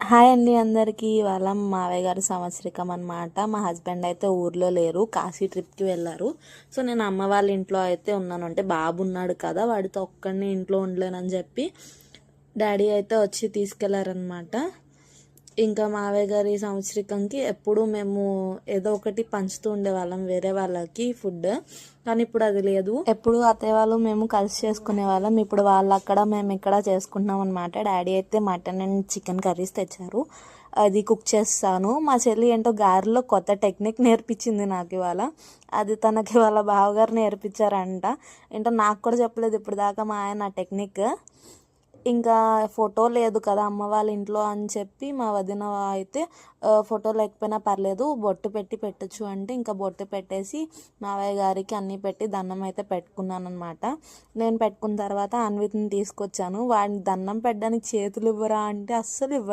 Hi అండి అందరికీ. ఇవాళ మావయ్య గారి సంవత్సరికం అనమాట. మా హస్బెండ్ అయితే ఊర్లో లేరు, కాశీ ట్రిప్కి వెళ్ళారు. సో నేను అమ్మ వాళ్ళ ఇంట్లో అయితే ఉన్నాను. అంటే బాబు ఉన్నాడు కదా, వాడితో ఒక్కడిని ఇంట్లో ఉండలేనని చెప్పి డాడీ అయితే వచ్చి తీసుకెళ్లారనమాట. ఇంకా మావయ్య గారి సంవత్సరికంకి ఎప్పుడు మేము ఏదో ఒకటి పంచుతూ ఉండేవాళ్ళం వేరే వాళ్ళకి ఫుడ్. కానీ ఇప్పుడు అది లేదు. ఎప్పుడు అత్తయ్య వాళ్ళు మేము కలిసి చేసుకునే వాళ్ళం. ఇప్పుడు వాళ్ళు అక్కడ, మేము ఇక్కడ చేసుకుంటున్నాం అనమాట. డాడీ అయితే మటన్ అండ్ చికెన్ కర్రీస్ తెచ్చారు, అది కుక్ చేస్తాను. మా చెల్లి ఏంటో గారెలో కొత్త టెక్నిక్ నేర్పించింది నాకు ఇవాళ. అది తనకి వాళ్ళ బావగారు నేర్పించారంట. ఏంటో నాకు కూడా చెప్పలేదు ఇప్పుడు దాకా మా ఆయన టెక్నిక్. ఇంకా ఫోటో లేదు కదా అమ్మ వాళ్ళ ఇంట్లో అని చెప్పి మా వదిన అయితే ఫోటో లేకపోయినా పర్లేదు బొట్టు పెట్టి పెట్టచ్చు అంటే ఇంకా బొట్టు పెట్టేసి మావయ్య గారికి అన్నీ పెట్టి దండం అయితే పెట్టుకున్నాను అనమాట. నేను పెట్టుకున్న తర్వాత అన్విత్ని తీసుకొచ్చాను. వాడిని దండం పెట్టడానికి చేతులు ఇవ్వరా అంటే అస్సలు ఇవ్వట్లేదు.